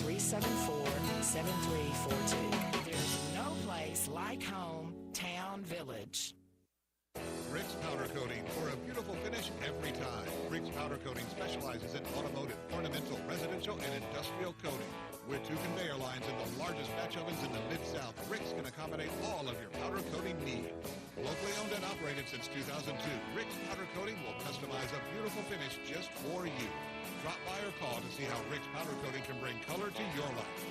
901-374-7342. There's no place like home, Town Village. Rick's Powder Coating for a beautiful finish every time. Rick's Powder Coating specializes in automotive, ornamental, residential, and industrial coating. With 2 conveyor lines and the largest batch ovens in the Mid-South, Rick's can accommodate all of your powder coating needs. Locally owned and operated since 2002, Rick's Powder Coating will customize a beautiful finish just for you. Drop by or call to see how Rick's Powder Coating can bring color to your life.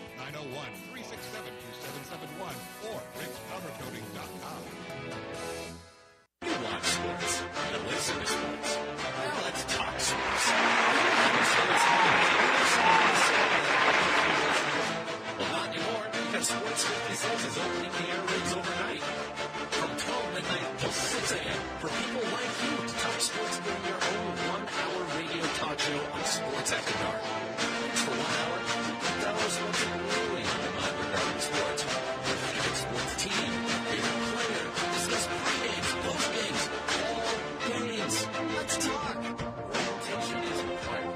901-367-2771 or rickspowdercoating.com. You watch sports. You listen to sports. Now let's talk sports. Well, not anymore, because Sports 56 is opening the airwaves overnight. From 12 midnight till 6 a.m. for people like you to talk sports during your own 1-hour radio talk show on Sports After Dark. For 1 hour, tell us what's really on your mind regarding sports. Your favorite sports team, favorite player, discuss pre-games, post-games, all games. Let's talk. Rotation is required.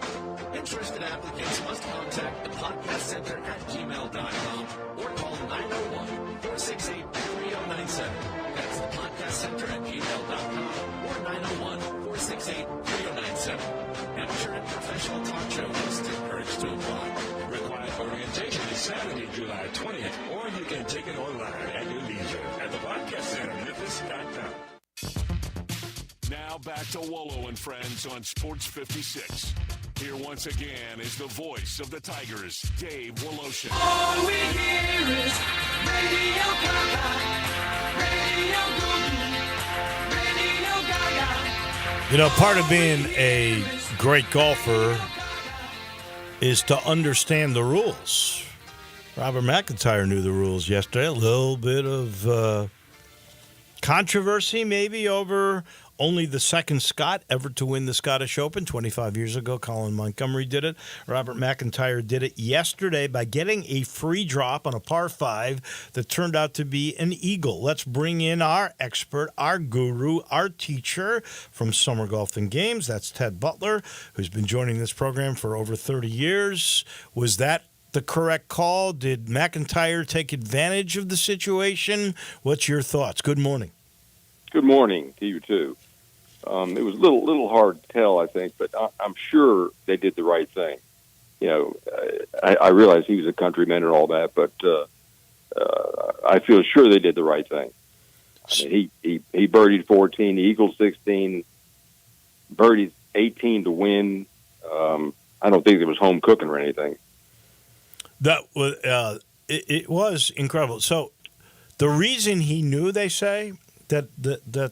Interested applicants must contact the podcast center at gmail.com or call 901-468-3097. That's the podcast center at gmail.com or 901-468-3097. Amateur and professional talk show hosts encouraged to apply. Required orientation is Saturday, July 20th, or you can take it online at your leisure at the podcast center, Memphis.com. Now back to Wolo and Friends on Sports 56. Here once again is the voice of the Tigers, Dave Woloshin. All we hear is Radio Gaga, Radio Googie, Radio Gaga. You know, part of being a great golfer is to understand the rules. Robert McIntyre knew the rules yesterday. A little bit of controversy maybe over only the second Scot ever to win the Scottish Open. 25 years ago, Colin Montgomery did it. Robert McIntyre did it yesterday by getting a free drop on a par 5 that turned out to be an eagle. Let's bring in our expert, our guru, our teacher from Summer Golf and Games. That's Ted Butler, who's been joining this program for over 30 years. Was that the correct call? Did McIntyre take advantage of the situation? What's your thoughts? Good morning. Good morning to you, too. It was a little hard to tell, I think, but I'm sure they did the right thing. You know, I realize he was a countryman and all that, but I feel sure they did the right thing. I mean, he birdied 14, the Eagles 16, birdied 18 to win. I don't think it was home cooking or anything. That was it was incredible. So the reason he knew, they say, that the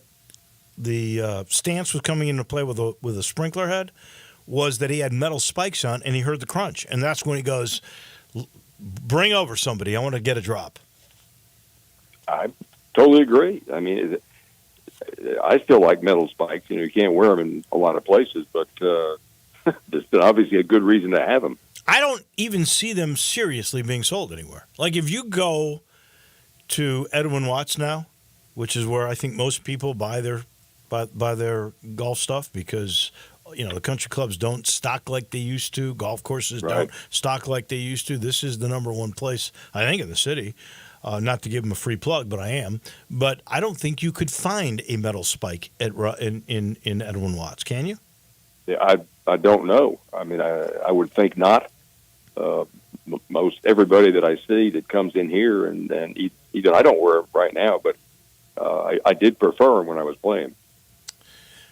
stance was coming into play with a sprinkler head was that he had metal spikes on and he heard the crunch, and that's when he goes, "Bring over somebody. I want to get a drop." I totally agree. I mean, I still like metal spikes. You know, you can't wear them in a lot of places, but there's obviously a good reason to have them. I don't even see them seriously being sold anywhere. Like if you go to Edwin Watts now, which is where I think most people buy their golf stuff, because the country clubs don't stock like they used to. Golf courses don't stock like they used to. This is the number one place, I think, in the city. Not to give them a free plug, but I am. But I don't think you could find a metal spike in Edwin Watts, can you? Yeah, I don't know. I mean, I would think not. Most everybody that I see that comes in here, and even I don't wear them right now, but I did prefer them when I was playing.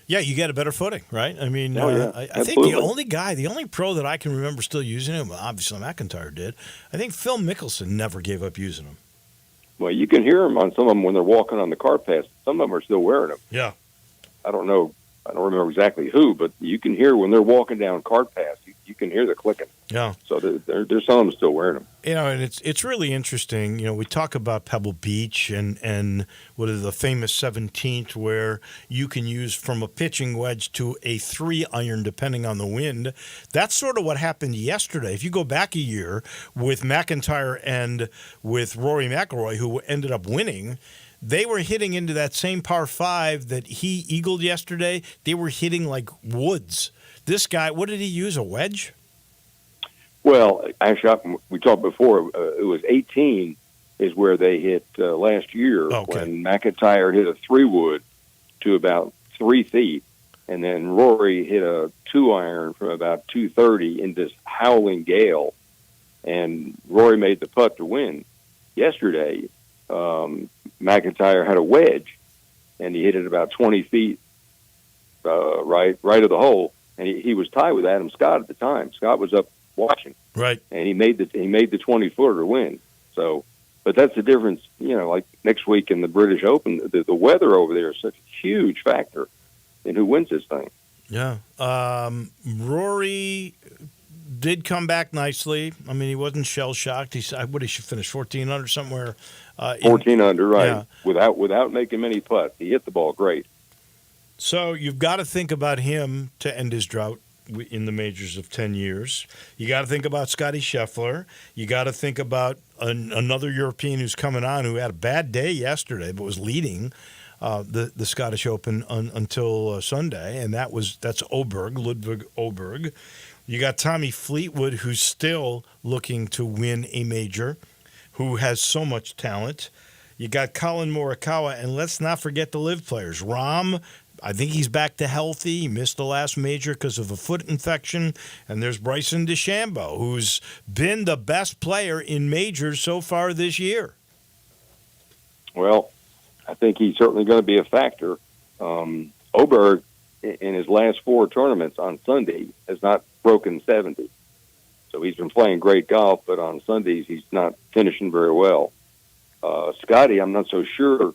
Yeah, you get a better footing, right? I mean, I think the only pro that I can remember still using them, obviously McIntyre did. I think Phil Mickelson never gave up using them. Well, you can hear them on some of them when they're walking on the cart path. Some of them are still wearing them. Yeah. I don't know. I don't remember exactly who, but you can hear when they're walking down cart paths. You can hear the clicking. Yeah. So there's some of them still wearing them. And it's really interesting. We talk about Pebble Beach and what is the famous 17th, where you can use from a pitching wedge to a 3-iron depending on the wind. That's sort of what happened yesterday. If you go back a year with McIntyre and with Rory McIlroy, who ended up winning, they were hitting into that same par 5 that he eagled yesterday. They were hitting like woods. This guy, what did he use, a wedge? Well, actually, we talked before, it was 18 is where they hit last year when McIntyre hit a 3-wood to about 3 feet, and then Rory hit a 2-iron from about 230 in this howling gale, and Rory made the putt to win. Yesterday, McIntyre had a wedge, and he hit it about 20 feet right of the hole, and he was tied with Adam Scott at the time. Scott was up watching, right, and he made the 20-footer to win. So, but that's the difference. Like next week in the British Open, the weather over there is such a huge factor in who wins this thing. Yeah, Rory did come back nicely. I mean, he wasn't shell shocked. He should finish 14 under somewhere. 14 under, right? Yeah. Without making many putts, he hit the ball great. So you've got to think about him to end his drought in the majors of 10 years. You got to think about Scottie Scheffler. You got to think about another European who's coming on who had a bad day yesterday but was leading the Scottish Open until Sunday, and that's Ludwig Oberg. You got Tommy Fleetwood, who's still looking to win a major, who has so much talent. You got Colin Morikawa, and let's not forget the live players. Rahm, I think he's back to healthy. He missed the last major because of a foot infection. And there's Bryson DeChambeau, who's been the best player in majors so far this year. Well, I think he's certainly going to be a factor. Oberg, in his last 4 tournaments on Sunday, has not broken 70. So he's been playing great golf, but on Sundays he's not finishing very well. Scotty, I'm not so sure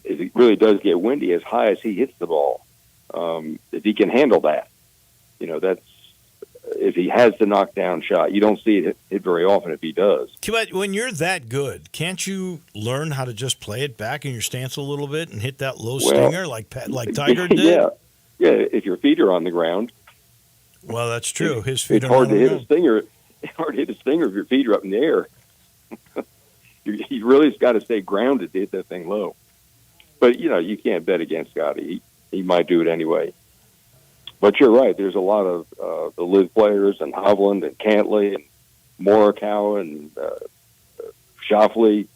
if it really does get windy as high as he hits the ball. If he can handle that, that's if he has the knockdown shot. You don't see it hit very often if he does. But when you're that good, can't you learn how to just play it back in your stance a little bit and hit that low stinger like Tiger did? Yeah. If your feet are on the ground. Well, that's true. His feet it's are hard on to the hit ground. a stinger. It's hard to hit a stinger if your feet are up in the air. You really got to stay grounded to hit that thing low. But you can't bet against Scotty. He might do it anyway. But you're right. There's a lot of the live players and Hovland and Cantley and Morikawa and Schauffele.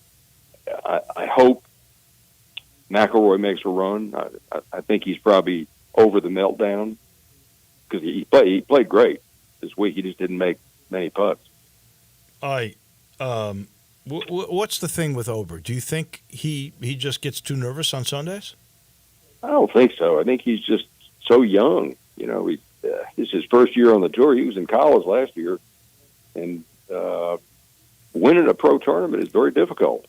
I hope McIlroy makes a run. I think he's probably over the meltdown because he played great this week. He just didn't make many putts. What's the thing with Oberg? Do you think he just gets too nervous on Sundays? I don't think so. I think he's just so young. This is his first year on the tour. He was in college last year, and winning a pro tournament is very difficult.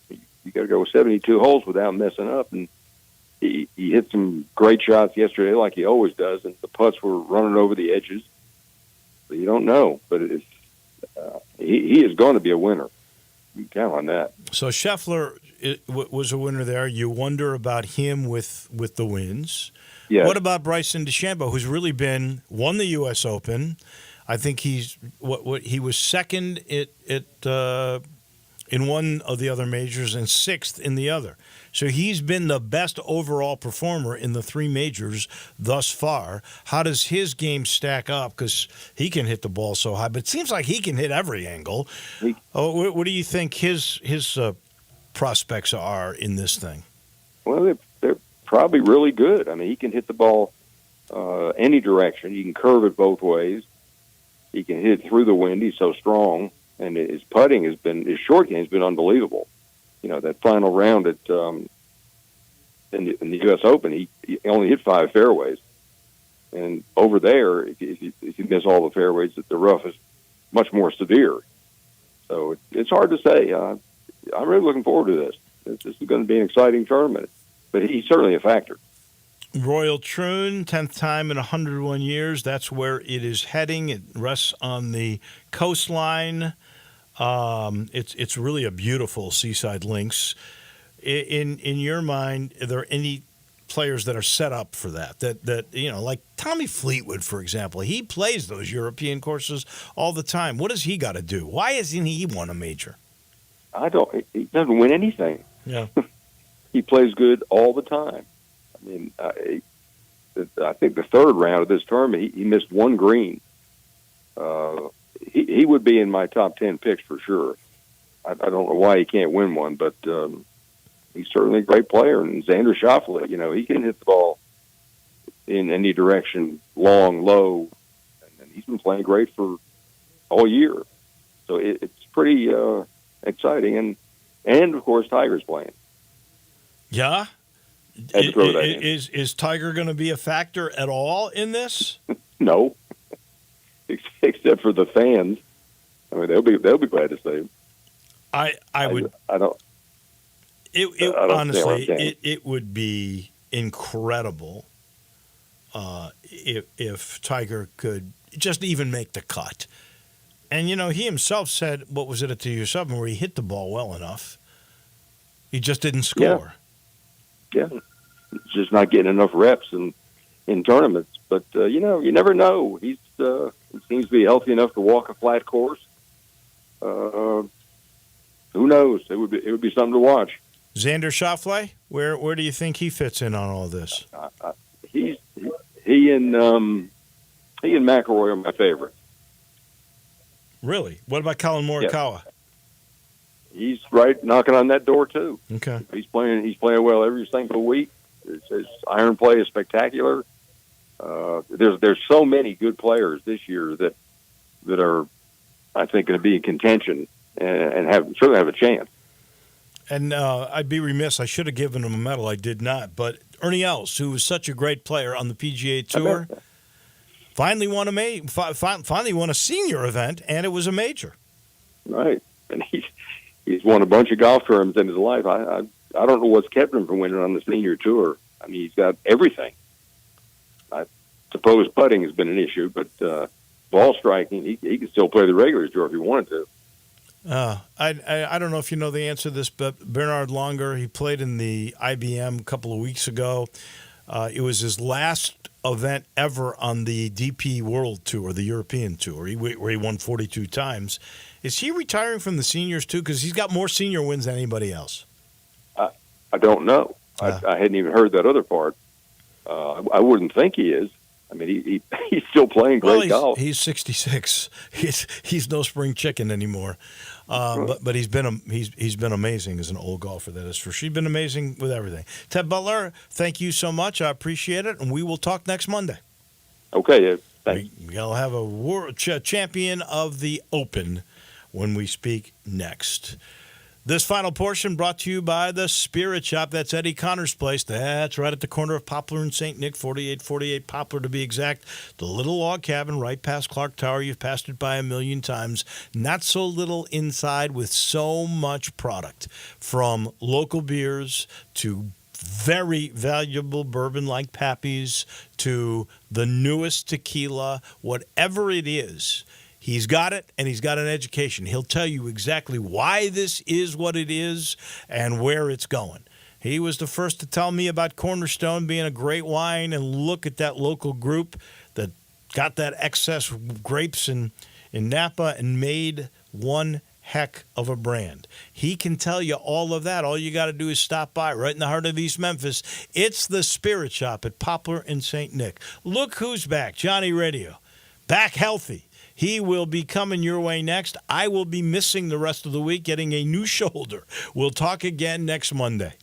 You got to go 72 holes without messing up, and he hit some great shots yesterday, like he always does, and the putts were running over the edges. So you don't know, but he is going to be a winner. You can count on that. So Scheffler was a winner there. You wonder about him with the wins. Yes. What about Bryson DeChambeau, who's really won the U.S. Open? I think he was second in one of the other majors and 6th in the other. So he's been the best overall performer in the three majors thus far. How does his game stack up? Because he can hit the ball so high, but it seems like he can hit every angle. What do you think his prospects are in this thing? Well, they're probably really good. I mean, he can hit the ball any direction. He can curve it both ways. He can hit it through the wind. He's so strong, and his putting his short game has been unbelievable. You know, that final round at in the U.S. Open, he only hit 5 fairways, and over there, if you miss all the fairways, the rough is much more severe. So it's hard to say. I'm really looking forward to this. This is going to be an exciting tournament, but he's certainly a factor. Royal Troon, 10th time in 101 years. That's where it is heading. It rests on the coastline. It's really a beautiful seaside links. In your mind, are there any players that are set up for that like Tommy Fleetwood, for example? He plays those European courses all the time. What does he got to do? Why hasn't he won a major? He doesn't win anything. Yeah. He plays good all the time. I mean, I think the third round of this tournament, he missed one green. He would be in my top 10 picks for sure. I don't know why he can't win one, but he's certainly a great player. And Xander Schauffele, he can hit the ball in any direction, long, low, and he's been playing great for all year. So it's pretty exciting, and of course Tiger's playing. Yeah. Is Tiger going to be a factor at all in this? No, except for the fans. I mean, they'll be glad to see him. I would. I don't. Honestly, it would be incredible if Tiger could just even make the cut. And he himself said, "What was it at the US Open where he hit the ball well enough? He just didn't score." Yeah, it's just not getting enough reps in tournaments. But you never know. He seems to be healthy enough to walk a flat course. Who knows? It would be something to watch. Xander Schauffele, where do you think he fits in on all this? He and McIlroy are my favorites. Really? What about Colin Morikawa? Yeah. He's right knocking on that door too. Okay. He's playing well every single week. His iron play is spectacular. There's so many good players this year that are, I think, going to be in contention and certainly have a chance. And I'd be remiss. I should have given him a medal. I did not. But Ernie Els, who was such a great player on the PGA Tour, finally won a senior event, and it was a major. Right, and he's won a bunch of golf tournaments in his life. I don't know what's kept him from winning on the senior tour. I mean, he's got everything. I suppose putting has been an issue, but ball striking, he can still play the regulars tour if he wanted to. I don't know if you know the answer to this, but Bernhard Langer, he played in the IBM a couple of weeks ago. It was his last event ever on the DP World Tour, the European Tour, where he won 42 times. Is he retiring from the seniors too? Because he's got more senior wins than anybody else. I don't know. I hadn't even heard that other part. I wouldn't think he is. I mean, he's still playing great golf. He's 66. He's no spring chicken anymore. But he's been amazing as an old golfer. That is for sure. He's been amazing with everything. Ted Butler, thank you so much. I appreciate it, and we will talk next Monday. Okay. Thanks. We'll have a world champion of the Open when we speak next. This final portion brought to you by the Spirit Shop. That's Eddie Connor's place. That's right at the corner of Poplar and St. Nick, 4848 Poplar to be exact. The little log cabin right past Clark Tower. You've passed it by a million times. Not so little inside with so much product, from local beers to very valuable bourbon like Pappy's to the newest tequila, whatever it is. He's got it, and he's got an education. He'll tell you exactly why this is what it is and where it's going. He was the first to tell me about Cornerstone being a great wine, and look at that local group that got that excess grapes in Napa and made one heck of a brand. He can tell you all of that. All you got to do is stop by right in the heart of East Memphis. It's the Spirit Shop at Poplar and St. Nick. Look who's back. Johnny Radio. Back healthy. He will be coming your way next. I will be missing the rest of the week, getting a new shoulder. We'll talk again next Monday.